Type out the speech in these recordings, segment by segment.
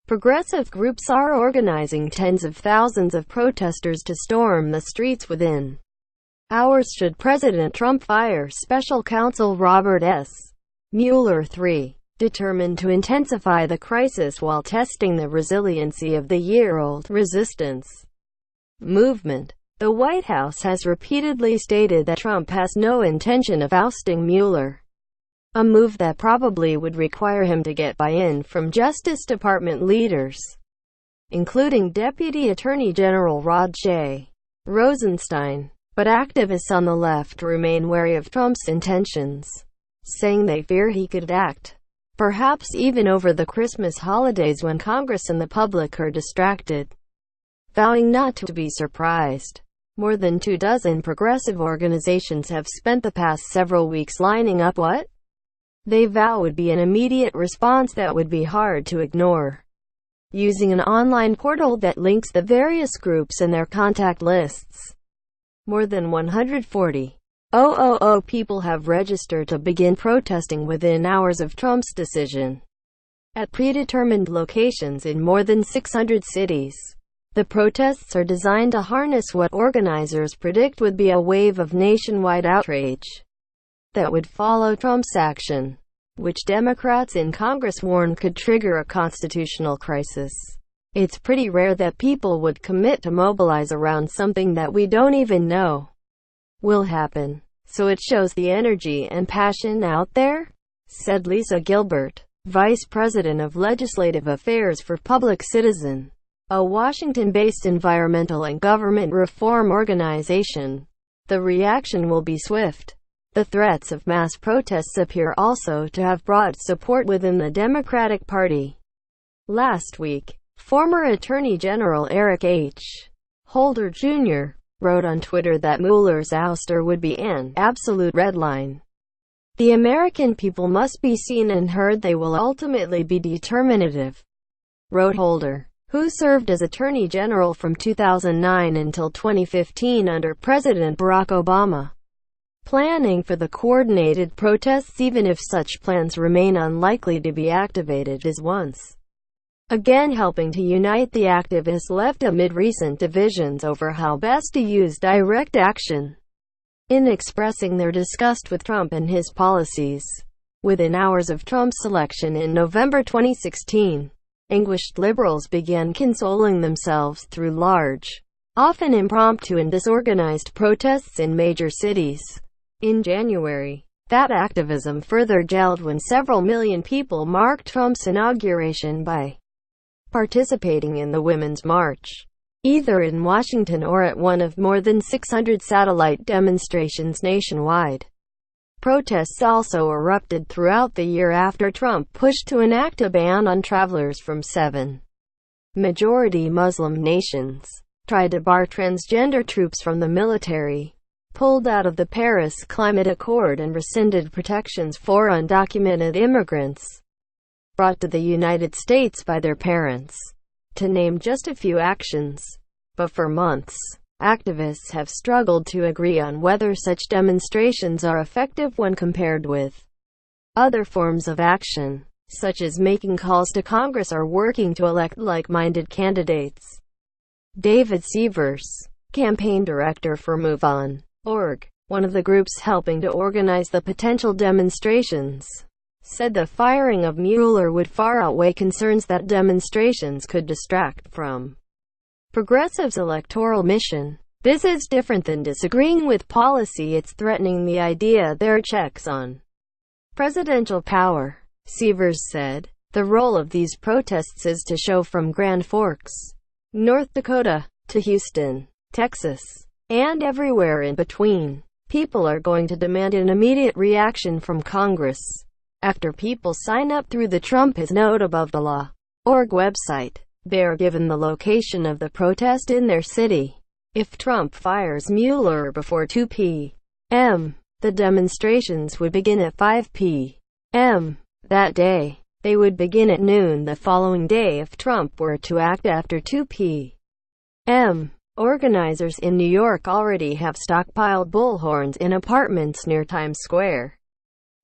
Progressive groups are organizing tens of thousands of protesters to storm the streets within hours should President Trump fire special counsel Robert S. Mueller III, determined to intensify the crisis while testing the resiliency of the year-old resistance movement. The White House has repeatedly stated that Trump has no intention of ousting Mueller, a move that probably would require him to get buy-in from Justice Department leaders, including Deputy Attorney General Rod J. Rosenstein. But activists on the left remain wary of Trump's intentions, saying they fear he could act, perhaps even over the Christmas holidays when Congress and the public are distracted. Vowing not to be surprised, more than 24 progressive organizations have spent the past several weeks lining up what they vow would be an immediate response that would be hard to ignore, using an online portal that links the various groups and their contact lists. More than 140,000 people have registered to begin protesting within hours of Trump's decision, at predetermined locations in more than 600 cities. The protests are designed to harness what organizers predict would be a wave of nationwide outrage that would follow Trump's action, which Democrats in Congress warn could trigger a constitutional crisis. It's pretty rare that people would commit to mobilize around something that we don't even know will happen, so it shows the energy and passion out there, said Lisa Gilbert, Vice President of Legislative Affairs for Public Citizen, a Washington-based environmental and government reform organization. The reaction will be swift. The threats of mass protests appear also to have brought support within the Democratic Party. Last week, former Attorney General Eric H. Holder Jr. wrote on Twitter that Mueller's ouster would be an absolute red line. The American people must be seen and heard. They will ultimately be determinative, wrote Holder, who served as Attorney General from 2009 until 2015 under President Barack Obama. Planning for the coordinated protests, even if such plans remain unlikely to be activated, is once again helping to unite the activist left amid recent divisions over how best to use direct action in expressing their disgust with Trump and his policies. Within hours of Trump's election in November 2016, anguished liberals began consoling themselves through large, often impromptu and disorganized protests in major cities. In January, that activism further gelled when several million people marked Trump's inauguration by participating in the Women's March, either in Washington or at one of more than 600 satellite demonstrations nationwide. Protests also erupted throughout the year after Trump pushed to enact a ban on travelers from 7 majority Muslim nations, tried to bar transgender troops from the military, pulled out of the Paris Climate Accord, and rescinded protections for undocumented immigrants brought to the United States by their parents, to name just a few actions. But for months, activists have struggled to agree on whether such demonstrations are effective when compared with other forms of action, such as making calls to Congress or working to elect like-minded candidates. David Sievers, campaign director for MoveOn.org, one of the groups helping to organize the potential demonstrations, said the firing of Mueller would far outweigh concerns that demonstrations could distract from progressives' electoral mission. This is different than disagreeing with policy. It's threatening the idea there are checks on presidential power, Sievers said. The role of these protests is to show from Grand Forks, North Dakota, to Houston, Texas, and everywhere in between. People are going to demand an immediate reaction from Congress. After people sign up through the Trump is Note Above the Law.org website, they are given the location of the protest in their city. If Trump fires Mueller before 2 p.m., the demonstrations would begin at 5 p.m. that day. They would begin at noon the following day if Trump were to act after 2 p.m. Organizers in New York already have stockpiled bullhorns in apartments near Times Square,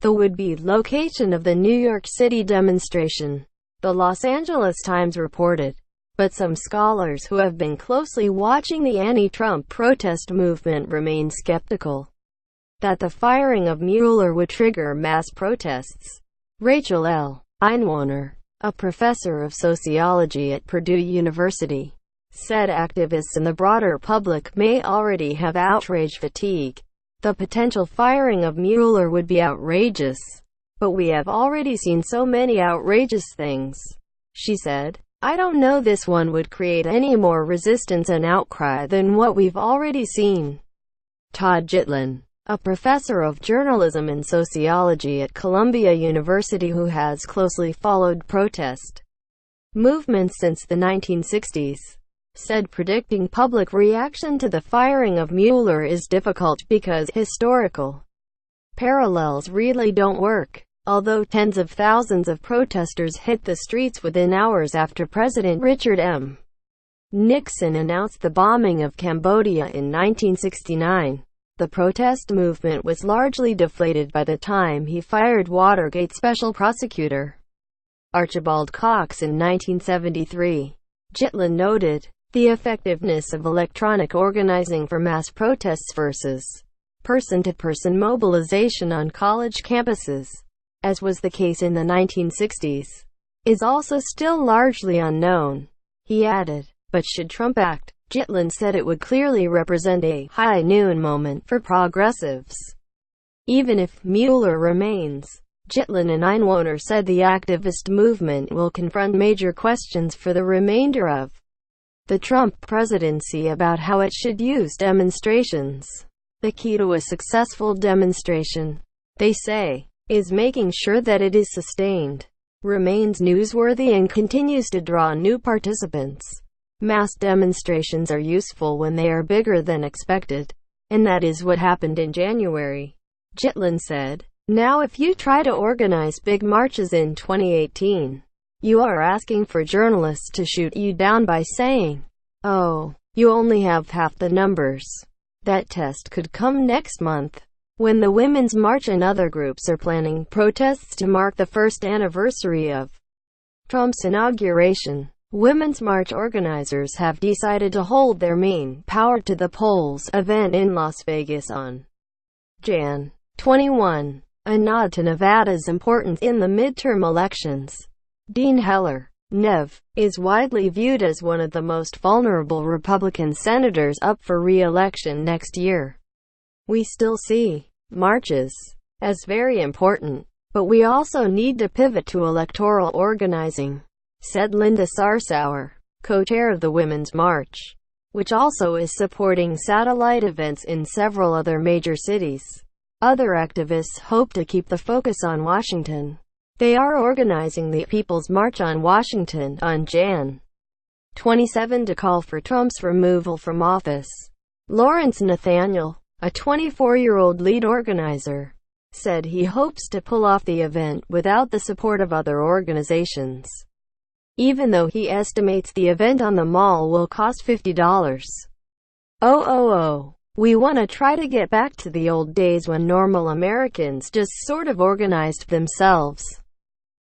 the would-be location of the New York City demonstration. the Los Angeles Times reported. But some scholars who have been closely watching the anti-Trump protest movement remain skeptical that the firing of Mueller would trigger mass protests. Rachel L. Einwohner, a professor of sociology at Purdue University, said activists and the broader public may already have outrage fatigue. The potential firing of Mueller would be outrageous, but we have already seen so many outrageous things, she said. I don't know this one would create any more resistance and outcry than what we've already seen. Todd Gitlin, a professor of journalism and sociology at Columbia University who has closely followed protest movements since the 1960s, said predicting public reaction to the firing of Mueller is difficult because historical parallels really don't work. Although tens of thousands of protesters hit the streets within hours after President Richard M. Nixon announced the bombing of Cambodia in 1969, the protest movement was largely deflated by the time he fired Watergate Special Prosecutor Archibald Cox in 1973. Gitlin noted, the effectiveness of electronic organizing for mass protests versus person-to-person mobilization on college campuses, as was the case in the 1960s, is also still largely unknown. He added, but should Trump act, Gitlin said it would clearly represent a high noon moment for progressives. Even if Mueller remains, Gitlin and Einwohner said the activist movement will confront major questions for the remainder of the Trump presidency about how it should use demonstrations. The key to a successful demonstration, they say, is making sure that it is sustained, remains newsworthy and continues to draw new participants. Mass demonstrations are useful when they are bigger than expected, and that is what happened in January, Gitlin said. Now if you try to organize big marches in 2018, you are asking for journalists to shoot you down by saying, oh, you only have half the numbers. That test could come next month, when the Women's March and other groups are planning protests to mark the first anniversary of Trump's inauguration. Women's March organizers have decided to hold their main Power to the Polls event in Las Vegas on Jan. 21, a nod to Nevada's importance in the midterm elections. Dean Heller, Nev, is widely viewed as one of the most vulnerable Republican senators up for re-election next year. We still see marches as very important, but we also need to pivot to electoral organizing, said Linda Sarsour, co-chair of the Women's March, which also is supporting satellite events in several other major cities. Other activists hope to keep the focus on Washington. They are organizing the People's March on Washington on Jan. 27 to call for Trump's removal from office. Lawrence Nathaniel, a 24-year-old lead organizer, said he hopes to pull off the event without the support of other organizations, even though he estimates the event on the mall will cost $50. We want to try to get back to the old days when normal Americans just sort of organized themselves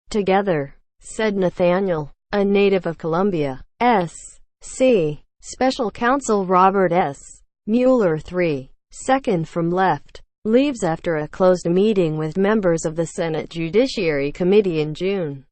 together, said Nathaniel, a native of Columbia. S.C. Special Counsel Robert S. Mueller III, second from left, leaves after a closed meeting with members of the Senate Judiciary Committee in June.